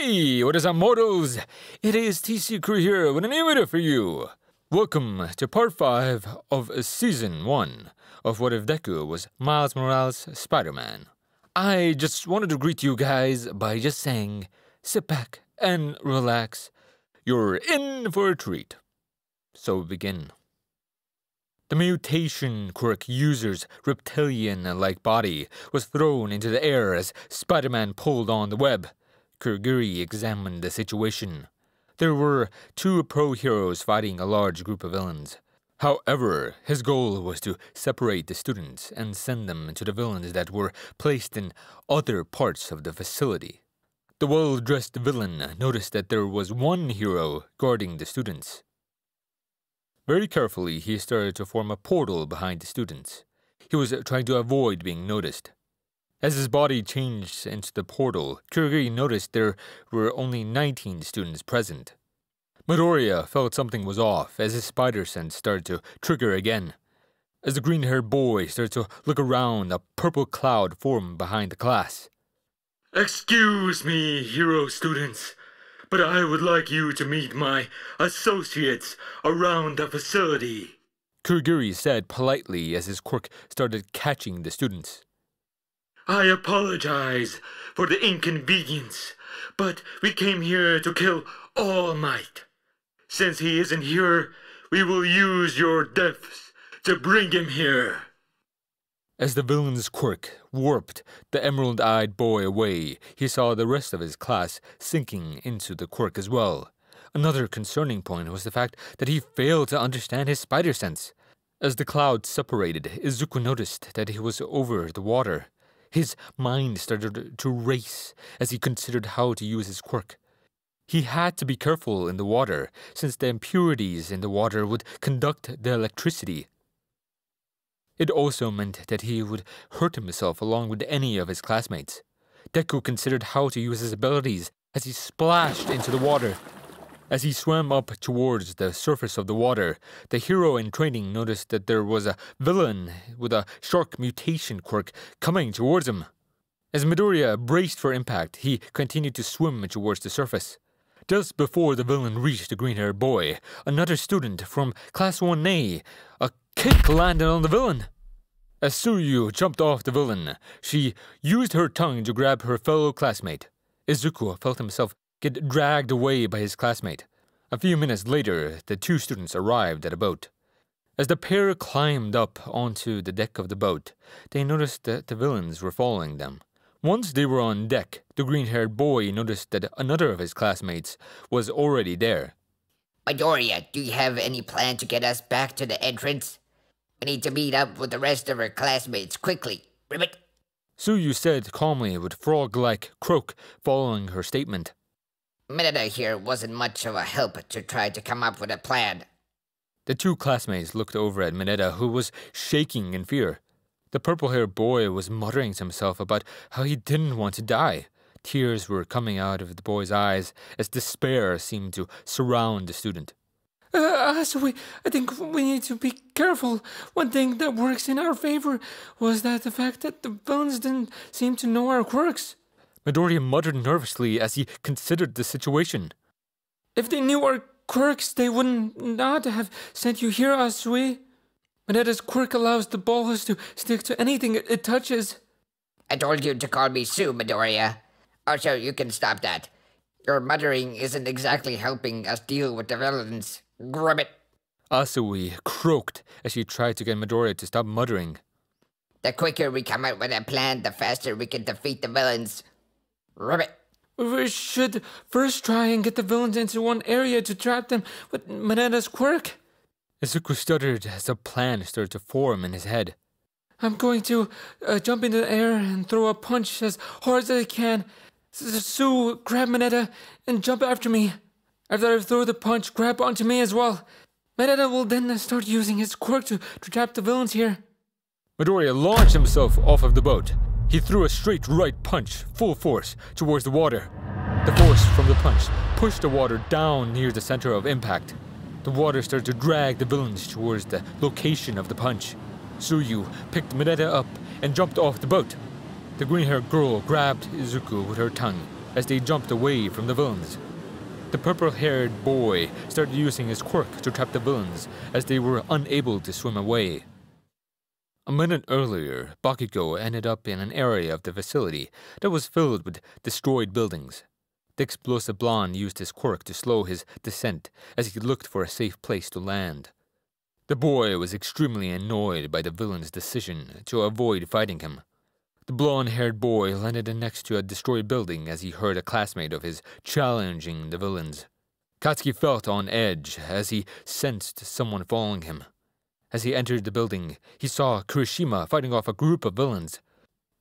Hey, what is up, mortals? It is TC Crew here with an new video for you. Welcome to part 5 of Season 1 of What If Deku was Miles Morales' Spider-Man. I just wanted to greet you guys by just saying, sit back and relax. You're in for a treat. So we begin. The mutation quirk user's reptilian-like body was thrown into the air as Spider-Man pulled on the web. Kurgiri examined the situation. There were 2 pro-heroes fighting a large group of villains. However, his goal was to separate the students and send them to the villains that were placed in other parts of the facility. The well-dressed villain noticed that there was one hero guarding the students. Very carefully, he started to form a portal behind the students. He was trying to avoid being noticed. As his body changed into the portal, Kurgiri noticed there were only 19 students present. Midoriya felt something was off as his spider sense started to trigger again. As the green-haired boy started to look around, a purple cloud formed behind the class. Excuse me, hero students, but I would like you to meet my associates around the facility, Kurgiri said politely as his quirk started catching the students. I apologize for the inconvenience, but we came here to kill All Might. Since he isn't here, we will use your deaths to bring him here. As the villain's quirk warped the emerald-eyed boy away, he saw the rest of his class sinking into the quirk as well. Another concerning point was the fact that he failed to understand his spider sense. As the cloud separated, Izuku noticed that he was over the water. His mind started to race as he considered how to use his quirk. He had to be careful in the water, since the impurities in the water would conduct the electricity. It also meant that he would hurt himself along with any of his classmates. Deku considered how to use his abilities as he splashed into the water. As he swam up towards the surface of the water, the hero in training noticed that there was a villain with a shark mutation quirk coming towards him. As Midoriya braced for impact, he continued to swim towards the surface. Just before the villain reached the green-haired boy, another student from Class 1A, a kick landed on the villain. As Tsuyu jumped off the villain, she used her tongue to grab her fellow classmate. Izuku felt himself get dragged away by his classmate. A few minutes later, the 2 students arrived at a boat. As the pair climbed up onto the deck of the boat, they noticed that the villains were following them. Once they were on deck, the green-haired boy noticed that another of his classmates was already there. Midoriya, do you have any plan to get us back to the entrance? We need to meet up with the rest of our classmates quickly. Ribbit. Tsuyu said calmly with frog-like croak following her statement. Mineta here wasn't much of a help to try to come up with a plan. The 2 classmates looked over at Mineta, who was shaking in fear. The purple-haired boy was muttering to himself about how he didn't want to die. Tears were coming out of the boy's eyes as despair seemed to surround the student. So I think we need to be careful. One thing that works in our favor was that the fact that the villains didn't seem to know our quirks. Midoriya muttered nervously as he considered the situation. If they knew our quirks, they wouldn't not have sent you here, Asui. Mineta's quirk allows the balls to stick to anything it touches. I told you to call me Sue, Midoriya. Also, you can stop that. Your muttering isn't exactly helping us deal with the villains. Gribbit. Asui croaked as she tried to get Midoriya to stop muttering. The quicker we come up with a plan, the faster we can defeat the villains. Ribbit. We should first try and get the villains into one area to trap them with Mineta's quirk. Izuku stuttered as a plan started to form in his head. I'm going to jump into the air and throw a punch as hard as I can. Sue, grab Mineta and jump after me. After I throw the punch, grab onto me as well. Mineta will then start using his quirk to trap the villains here. Midoriya launched himself off of the boat. He threw a straight right punch, full force, towards the water. The force from the punch pushed the water down near the center of impact. The water started to drag the villains towards the location of the punch. Tsuyu picked Mineta up and jumped off the boat. The green-haired girl grabbed Izuku with her tongue. as they jumped away from the villains. The purple-haired boy started using his quirk to trap the villains as they were unable to swim away. A minute earlier, Bakugo ended up in an area of the facility that was filled with destroyed buildings. The explosive blonde used his quirk to slow his descent as he looked for a safe place to land. The boy was extremely annoyed by the villain's decision to avoid fighting him. The blonde-haired boy landed next to a destroyed building as he heard a classmate of his challenging the villains. Katsuki felt on edge as he sensed someone following him. As he entered the building, he saw Kirishima fighting off a group of villains.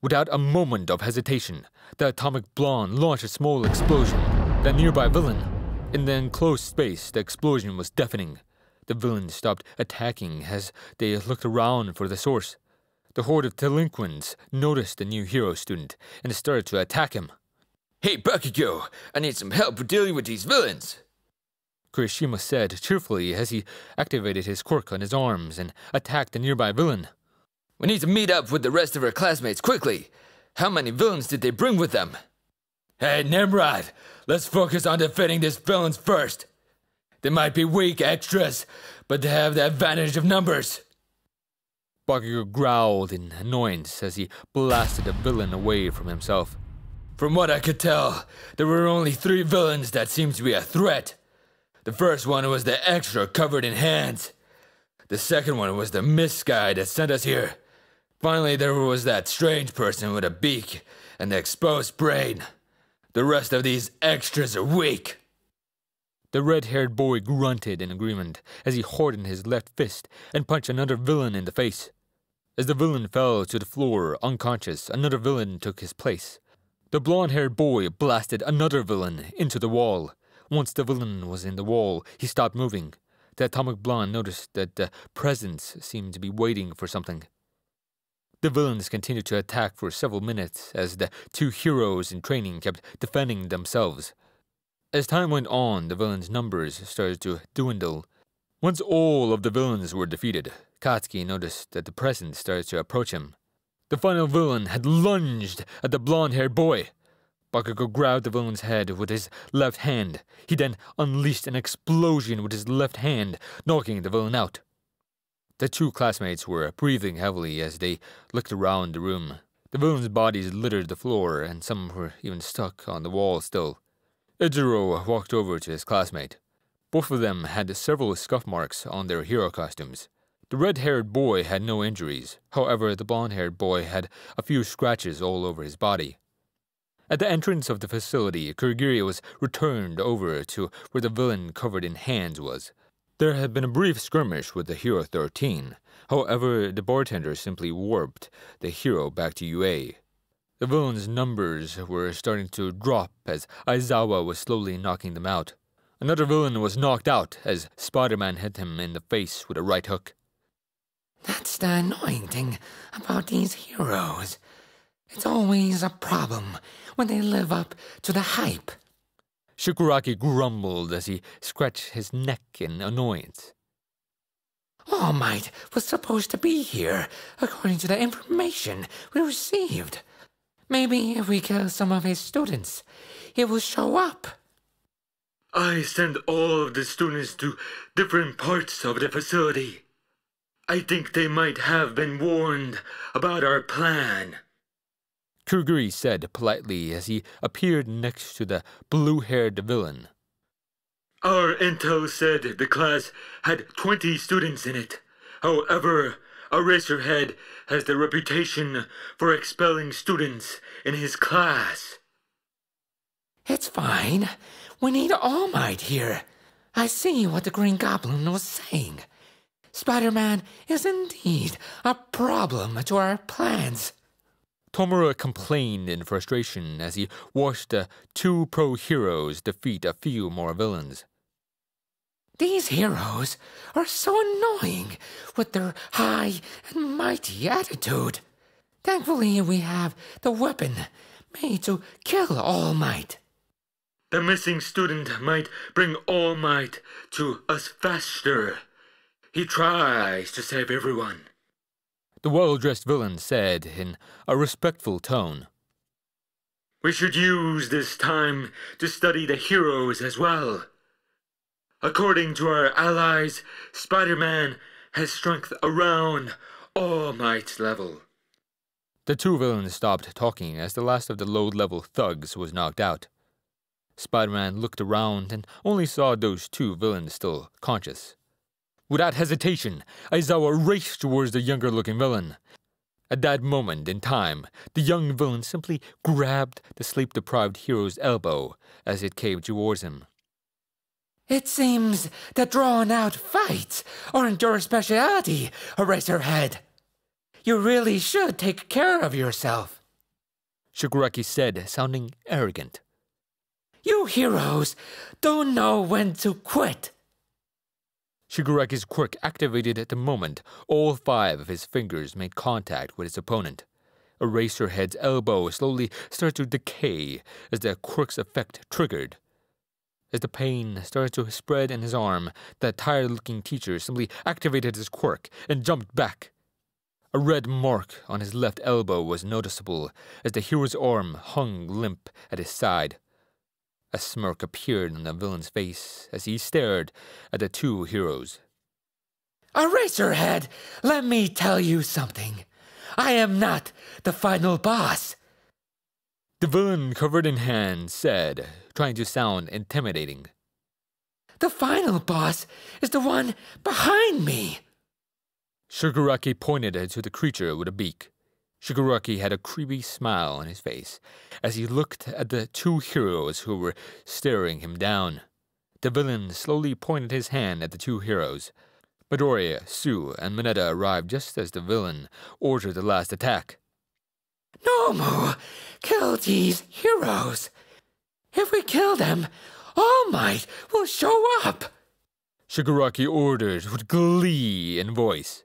Without a moment of hesitation, the atomic blonde launched a small explosion at the nearby villain. In the enclosed space, the explosion was deafening. The villains stopped attacking as they looked around for the source. The horde of delinquents noticed the new hero student and started to attack him. "Hey, Bakugo, I need some help dealing with these villains," Kirishima said cheerfully as he activated his quirk on his arms and attacked the nearby villain. "We need to meet up with the rest of our classmates quickly. How many villains did they bring with them?" "Hey, Nimrod, let's focus on defeating these villains first. They might be weak extras, but they have the advantage of numbers." Bakugo growled in annoyance as he blasted the villain away from himself. "From what I could tell, there were only 3 villains that seemed to be a threat. The first one was the extra covered in hands. The second one was the mist guy that sent us here. Finally, there was that strange person with a beak and the exposed brain. The rest of these extras are weak." The red-haired boy grunted in agreement as he hardened his left fist and punched another villain in the face. As the villain fell to the floor unconscious, another villain took his place. The blonde-haired boy blasted another villain into the wall. Once the villain was in the wall, he stopped moving. The atomic blonde noticed that the presence seemed to be waiting for something. The villains continued to attack for several minutes as the 2 heroes in training kept defending themselves. As time went on, the villains' numbers started to dwindle. Once all of the villains were defeated, Katsuki noticed that the presence started to approach him. The final villain had lunged at the blonde-haired boy. Bakugo grabbed the villain's head with his left hand. He then unleashed an explosion with his left hand, knocking the villain out. The 2 classmates were breathing heavily as they looked around the room. The villains' bodies littered the floor, and some were even stuck on the wall still. Ijiro walked over to his classmate. Both of them had several scuff marks on their hero costumes. The red-haired boy had no injuries. However, the blonde-haired boy had a few scratches all over his body. At the entrance of the facility, Kurogiri was returned over to where the villain covered in hands was. There had been a brief skirmish with the Hero 13. However, the bartender simply warped the hero back to UA. The villains' numbers were starting to drop as Aizawa was slowly knocking them out. Another villain was knocked out as Spider-Man hit him in the face with a right hook. "That's the annoying thing about these heroes. It's always a problem when they live up to the hype." Shigaraki grumbled as he scratched his neck in annoyance. All Might was supposed to be here, according to the information we received. Maybe if we kill some of his students, he will show up. I sent all of the students to different parts of the facility. I think they might have been warned about our plan. Kurogiri said politely as he appeared next to the blue-haired villain. Our intel said the class had 20 students in it. However, Eraserhead has the reputation for expelling students in his class. It's fine. We need All Might here. I see what the Green Goblin was saying. Spider-Man is indeed a problem to our plans. Tomura complained in frustration as he watched the 2 pro-heroes defeat a few more villains. These heroes are so annoying with their high and mighty attitude. Thankfully, we have the weapon made to kill All Might. The missing student might bring All Might to us faster. He tries to save everyone. The well-dressed villain said in a respectful tone. We should use this time to study the heroes as well. According to our allies, Spider-Man has strength around All Might's level. The two villains stopped talking as the last of the low-level thugs was knocked out. Spider-Man looked around and only saw those two villains still conscious. Without hesitation, Aizawa raced towards the younger-looking villain. At that moment in time, the young villain simply grabbed the sleep-deprived hero's elbow as it came towards him. It seems that drawn-out fights aren't your specialty, Eraserhead. You really should take care of yourself, Shigaraki said, sounding arrogant. You heroes don't know when to quit. Shigaraki's quirk activated at the moment all 5 of his fingers made contact with his opponent. Eraserhead's elbow slowly started to decay as the quirk's effect triggered. As the pain started to spread in his arm, the tired-looking teacher simply activated his quirk and jumped back. A red mark on his left elbow was noticeable as the hero's arm hung limp at his side. A smirk appeared on the villain's face as he stared at the two heroes. Eraserhead, let me tell you something. I am not the final boss. The villain, covered in hands, said, trying to sound intimidating. The final boss is the one behind me. Shigaraki pointed to the creature with a beak. Shigaraki had a creepy smile on his face as he looked at the two heroes who were staring him down. The villain slowly pointed his hand at the two heroes. Midoriya, Sue, and Mineta arrived just as the villain ordered the last attack. Nomu, kill these heroes. If we kill them, All Might will show up. Shigaraki ordered with glee in voice.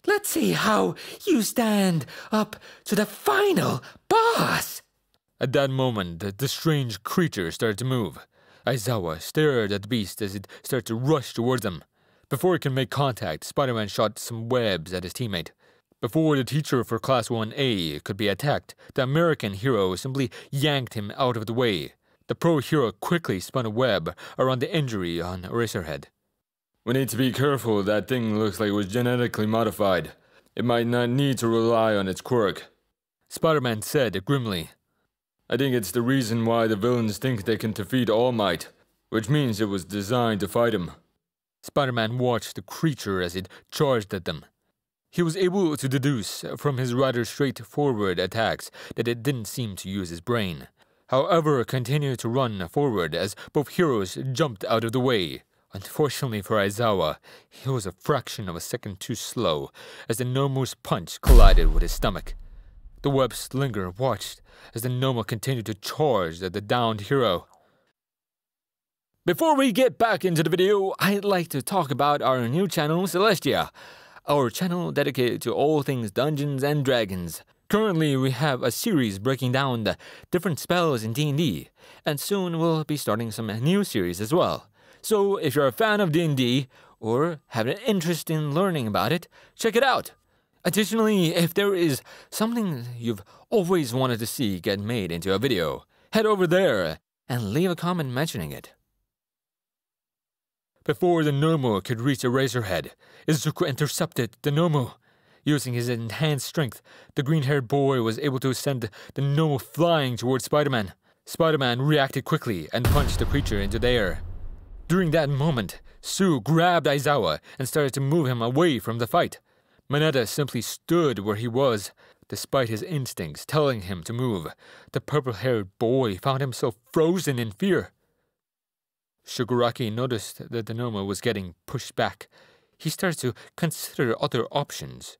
Let's see how you stand up to the final boss. At that moment, the strange creature started to move. Aizawa stared at the beast as it started to rush towards him. Before it could make contact, Spider-Man shot some webs at his teammate. Before the teacher for Class 1A could be attacked, the American hero simply yanked him out of the way. The pro hero quickly spun a web around the injury on Eraserhead. We need to be careful. That thing looks like it was genetically modified. It might not need to rely on its quirk, Spider-Man said grimly. I think it's the reason why the villains think they can defeat All Might, which means it was designed to fight him. Spider-Man watched the creature as it charged at them. He was able to deduce from his rather straightforward attacks that it didn't seem to use his brain. However, continued to run forward as both heroes jumped out of the way. Unfortunately for Aizawa, he was a fraction of a second too slow as the Nomu's punch collided with his stomach. The web slinger watched as the Nomu continued to charge at the downed hero. Before we get back into the video, I'd like to talk about our new channel, Celestia, our channel dedicated to all things Dungeons and Dragons. Currently, we have a series breaking down the different spells in D&D, and soon we'll be starting some new series as well. So if you're a fan of D&D, or have an interest in learning about it, check it out. Additionally, if there is something you've always wanted to see get made into a video, head over there and leave a comment mentioning it. Before the Nomu could reach Eraserhead, Izuku intercepted the Nomu. Using his enhanced strength, the green-haired boy was able to send the Nomu flying towards Spider-Man. Spider-Man reacted quickly and punched the creature into the air. During that moment, Sue grabbed Aizawa and started to move him away from the fight. Mineta simply stood where he was, despite his instincts telling him to move. The purple-haired boy found himself frozen in fear. Shigaraki noticed that the Nomu was getting pushed back. He started to consider other options.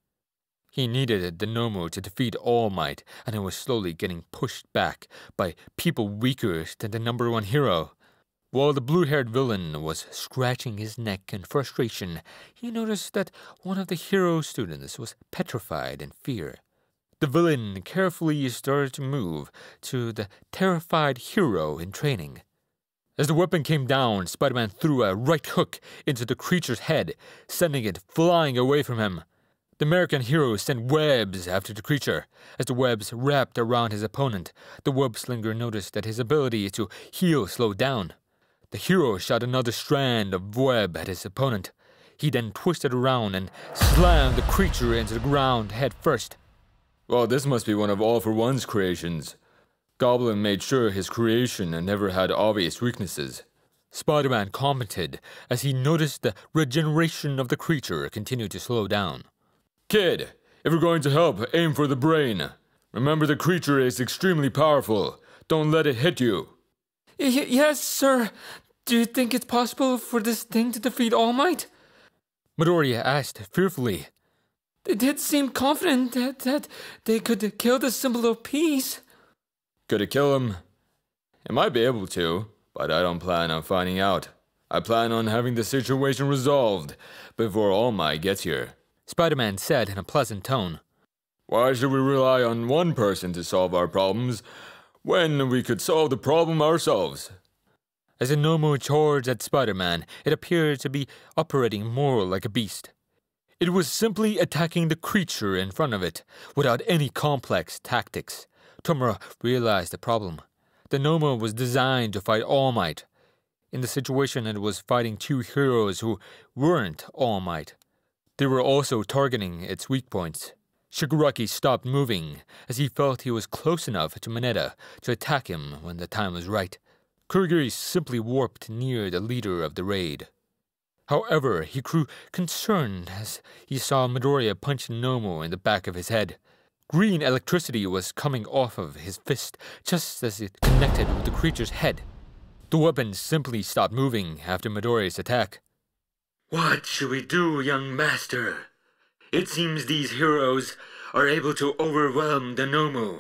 He needed the Nomu to defeat All Might, and it was slowly getting pushed back by people weaker than the number one hero. While the blue-haired villain was scratching his neck in frustration, he noticed that one of the hero students was petrified in fear. The villain carefully started to move to the terrified hero in training. As the weapon came down, Spider-Man threw a right hook into the creature's head, sending it flying away from him. The American hero sent webs after the creature. As the webs wrapped around his opponent, the web slinger noticed that his ability to heal slowed down. The hero shot another strand of web at his opponent. He then twisted around and slammed the creature into the ground head first. Well, this must be one of All for One's creations. Goblin made sure his creation never had obvious weaknesses. Spider-Man commented as he noticed the regeneration of the creature continued to slow down. Kid, if you're going to help, aim for the brain. Remember, the creature is extremely powerful. Don't let it hit you. Yes, sir. Do you think it's possible for this thing to defeat All Might? Midoriya asked fearfully. They did seem confident that they could kill the symbol of peace. Could it kill him? It might be able to, but I don't plan on finding out. I plan on having the situation resolved before All Might gets here. Spider-Man said in a pleasant tone. Why should we rely on one person to solve our problems when we could solve the problem ourselves? As the Nomu charged at Spider-Man, it appeared to be operating more like a beast. It was simply attacking the creature in front of it, without any complex tactics. Tomura realized the problem. The Nomu was designed to fight All Might. In the situation, it was fighting two heroes who weren't All Might. They were also targeting its weak points. Shigaraki stopped moving, as he felt he was close enough to Mineta to attack him when the time was right. Kurogiri simply warped near the leader of the raid. However, he grew concerned as he saw Midoriya punch Nomu in the back of his head. Green electricity was coming off of his fist just as it connected with the creature's head. The weapon simply stopped moving after Midoriya's attack. What should we do, young master? It seems these heroes are able to overwhelm the Nomu.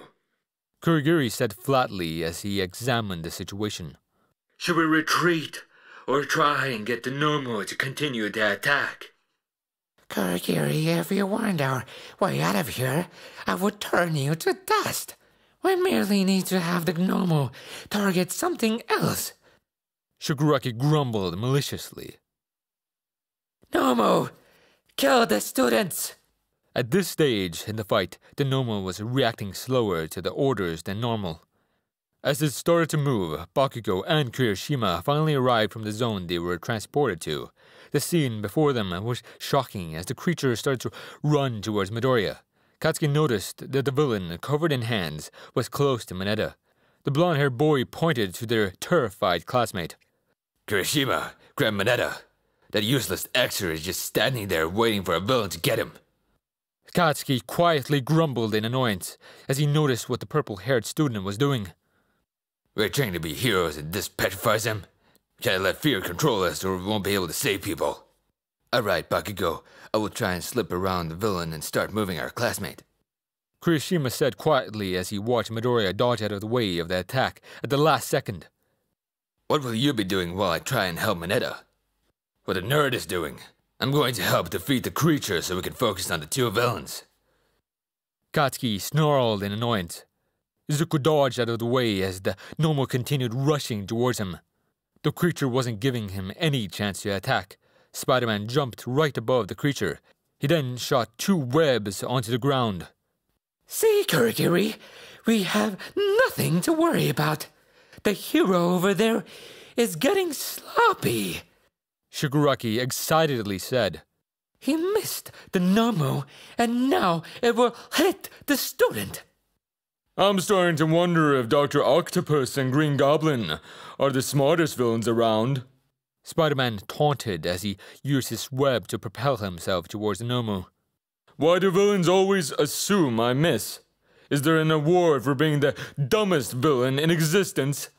Kurogiri said flatly as he examined the situation. Should we retreat or try and get the Nomu to continue the attack? Kurogiri, if you weren't our way out of here, I would turn you to dust. We merely need to have the Gnomo target something else. Shigaraki grumbled maliciously. Nomo, kill the students! At this stage in the fight, the Nomu was reacting slower to the orders than normal. As it started to move, Bakugo and Kirishima finally arrived from the zone they were transported to. The scene before them was shocking as the creature started to run towards Midoriya. Katsuki noticed that the villain, covered in hands, was close to Mineta. The blonde-haired boy pointed to their terrified classmate. Kirishima, grab Mineta. That useless Xer is just standing there waiting for a villain to get him. Katsuki quietly grumbled in annoyance as he noticed what the purple-haired student was doing. We're trained to be heroes and this petrifies him. Can't let fear control us or we won't be able to save people. Alright, Bakugo, I will try and slip around the villain and start moving our classmate. Kirishima said quietly as he watched Midoriya dodge out of the way of the attack at the last second. What will you be doing while I try and help Mineta? What the nerd is doing. I'm going to help defeat the creature so we can focus on the two villains. Katsuki snarled in annoyance. Izuku dodged out of the way as the Nomu continued rushing towards him. The creature wasn't giving him any chance to attack. Spider-Man jumped right above the creature. He then shot two webs onto the ground. See, Kurogiri, we have nothing to worry about. The hero over there is getting sloppy. Shigaraki excitedly said. He missed the Nomu, and now it will hit the student. I'm starting to wonder if Dr. Octopus and Green Goblin are the smartest villains around. Spider-Man taunted as he used his web to propel himself towards the Nomu. Why do villains always assume I miss? Is there an award for being the dumbest villain in existence?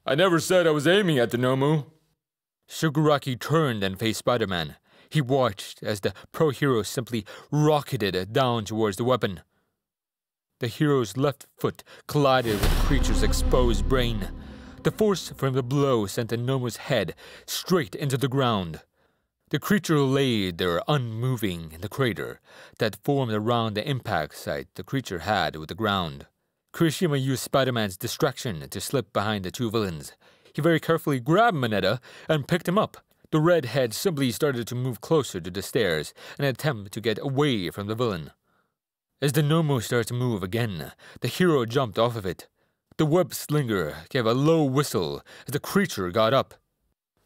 I never said I was aiming at the Nomu. Shigaraki turned and faced Spider-Man. He watched as the pro-hero simply rocketed down towards the weapon. The hero's left foot collided with the creature's exposed brain. The force from the blow sent the Nomu's head straight into the ground. The creature lay there unmoving in the crater that formed around the impact site the creature had with the ground. Kirishima used Spider-Man's distraction to slip behind the two villains. He very carefully grabbed Mineta and picked him up. The redhead simply started to move closer to the stairs in an attempt to get away from the villain. As the Nomu started to move again, the hero jumped off of it. The web slinger gave a low whistle as the creature got up.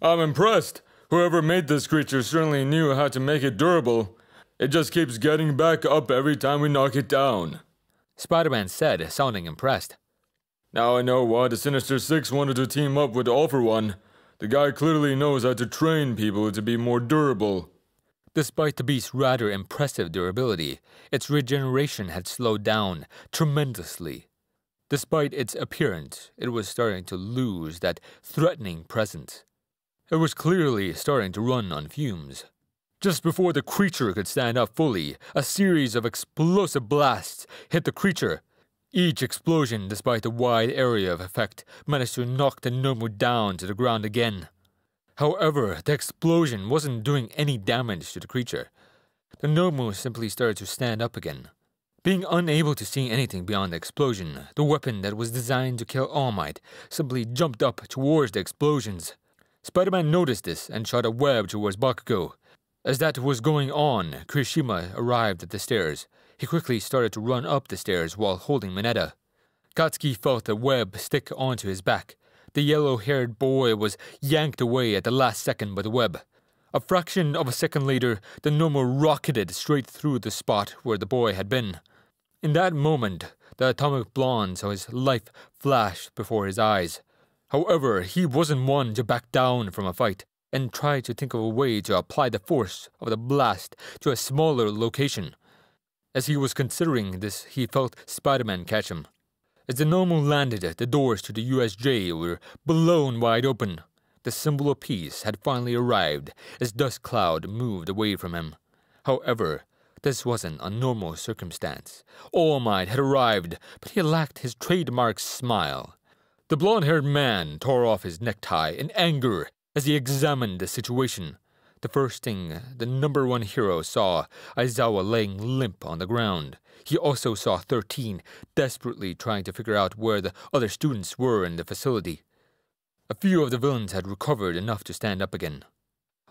I'm impressed. Whoever made this creature certainly knew how to make it durable. It just keeps getting back up every time we knock it down, Spider-Man said, sounding impressed. Now I know why the Sinister Six wanted to team up with All for One. The guy clearly knows how to train people to be more durable. Despite the beast's rather impressive durability, its regeneration had slowed down tremendously. Despite its appearance, it was starting to lose that threatening presence. It was clearly starting to run on fumes. Just before the creature could stand up fully, a series of explosive blasts hit the creature. Each explosion, despite the wide area of effect, managed to knock the Nomu down to the ground again. However, the explosion wasn't doing any damage to the creature. The Nomu simply started to stand up again. Being unable to see anything beyond the explosion, the weapon that was designed to kill All Might simply jumped up towards the explosions. Spider-Man noticed this and shot a web towards Bakugo. As that was going on, Kirishima arrived at the stairs. He quickly started to run up the stairs while holding Mineta. Katsuki felt the web stick onto his back. The yellow-haired boy was yanked away at the last second by the web. A fraction of a second later, the Nomu rocketed straight through the spot where the boy had been. In that moment, the atomic blonde saw his life flash before his eyes. However, he wasn't one to back down from a fight, and tried to think of a way to apply the force of the blast to a smaller location. As he was considering this, he felt Spider-Man catch him. As the Nomu landed, the doors to the USJ were blown wide open. The symbol of peace had finally arrived as dust cloud moved away from him. However, this wasn't a normal circumstance. All Might had arrived, but he lacked his trademark smile. The blonde-haired man tore off his necktie in anger as he examined the situation. The first thing the number one hero saw, Aizawa laying limp on the ground. He also saw 13 desperately trying to figure out where the other students were in the facility. A few of the villains had recovered enough to stand up again.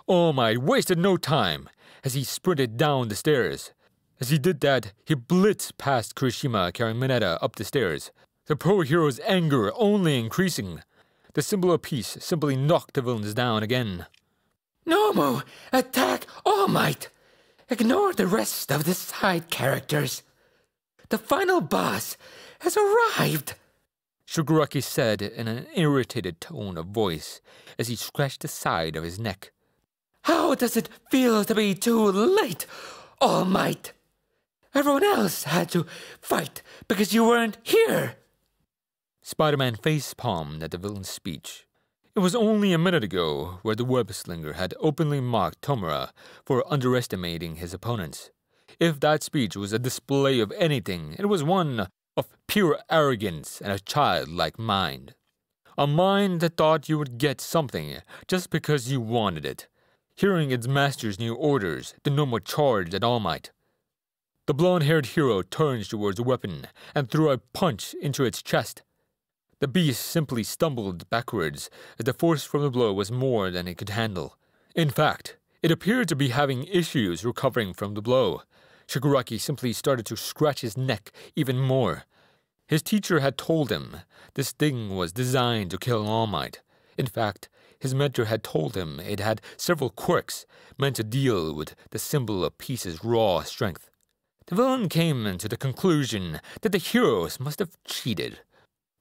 All Might wasted no time as he sprinted down the stairs. As he did that, he blitzed past Kirishima carrying Mineta up the stairs, the pro-hero's anger only increasing. The symbol of peace simply knocked the villains down again. Nomu, attack All Might! Ignore the rest of the side characters. The final boss has arrived, Shigaraki said in an irritated tone of voice as he scratched the side of his neck. How does it feel to be too late, All Might? Everyone else had to fight because you weren't here. Spider-Man face-palmed at the villain's speech. It was only a minute ago where the web-slinger had openly mocked Tomura for underestimating his opponents. If that speech was a display of anything, it was one of pure arrogance and a childlike mind. A mind that thought you would get something just because you wanted it. Hearing its master's new orders, the Nomu charged at All Might. The blonde-haired hero turned towards the weapon and threw a punch into its chest. The beast simply stumbled backwards as the force from the blow was more than it could handle. In fact, it appeared to be having issues recovering from the blow. Shigaraki simply started to scratch his neck even more. His teacher had told him this thing was designed to kill All Might. In fact, his mentor had told him it had several quirks meant to deal with the symbol of peace's raw strength. The villain came to the conclusion that the heroes must have cheated.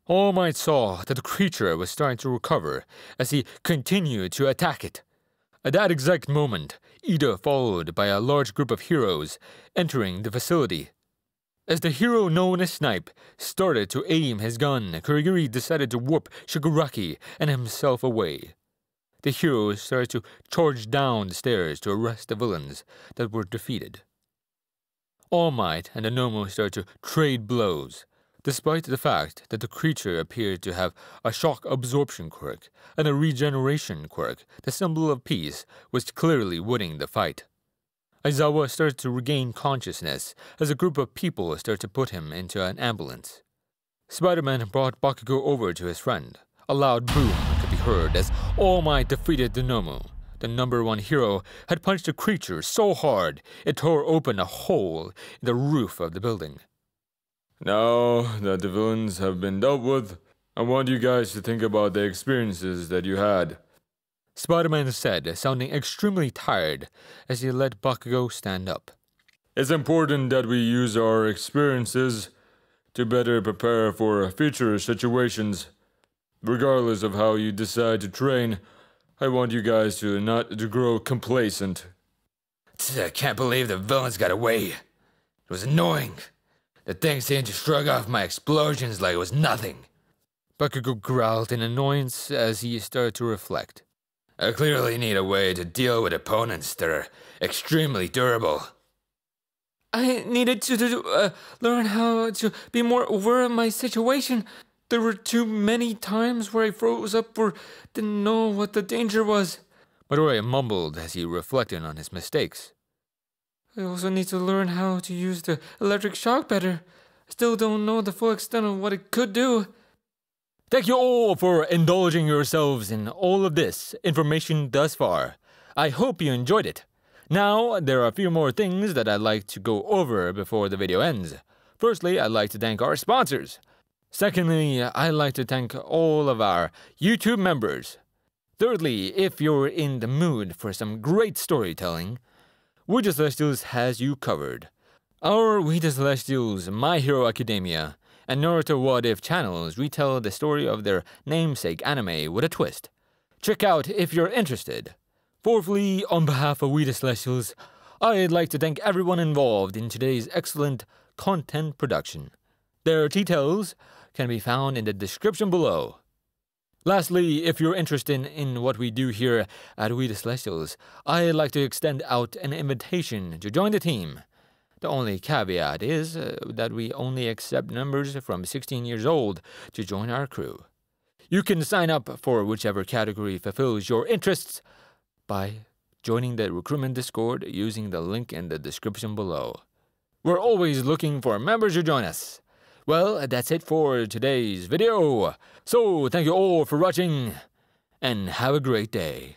All Might saw that the creature was starting to recover as he continued to attack it. At that exact moment, Ida followed by a large group of heroes entering the facility. As the hero known as Snipe started to aim his gun, Kurigiri decided to whoop Shigaraki and himself away. The heroes started to charge down the stairs to arrest the villains that were defeated. All Might and the Nomu started to trade blows, despite the fact that the creature appeared to have a shock absorption quirk and a regeneration quirk. The symbol of peace was clearly winning the fight. Aizawa started to regain consciousness as a group of people started to put him into an ambulance. Spider-Man brought Bakugo over to his friend. A loud boom could be heard as All Might defeated the Nomu. The #1 hero had punched a creature so hard it tore open a hole in the roof of the building. Now that the villains have been dealt with, I want you guys to think about the experiences that you had. Spider-Man said, sounding extremely tired as he let Bakugo stand up. It's important that we use our experiences to better prepare for future situations. Regardless of how you decide to train, I want you guys to not to grow complacent. I can't believe the villains got away. It was annoying. The thing seemed to shrug off my explosions like it was nothing. Bakugo growled in annoyance as he started to reflect. I clearly need a way to deal with opponents that are extremely durable. I needed to learn how to be more aware of my situation. There were too many times where I froze up or didn't know what the danger was. Midoriya mumbled as he reflected on his mistakes. I also need to learn how to use the electric shock better. I still don't know the full extent of what it could do. Thank you all for indulging yourselves in all of this information thus far. I hope you enjoyed it. Now, there are a few more things that I'd like to go over before the video ends. Firstly, I'd like to thank our sponsors. Secondly, I'd like to thank all of our YouTube members. Thirdly, if you're in the mood for some great storytelling, We the Celestials has you covered. Our We the Celestials, My Hero Academia, and Naruto What If channels retell the story of their namesake anime with a twist. Check out if you're interested. Fourthly, on behalf of We the Celestials, I'd like to thank everyone involved in today's excellent content production. Their details can be found in the description below. Lastly, if you're interested in what we do here at We the Celestials, I'd like to extend out an invitation to join the team. The only caveat is that we only accept members from 16 years old to join our crew. You can sign up for whichever category fulfills your interests by joining the recruitment Discord using the link in the description below. We're always looking for members to join us. Well, that's it for today's video. So, thank you all for watching, and have a great day.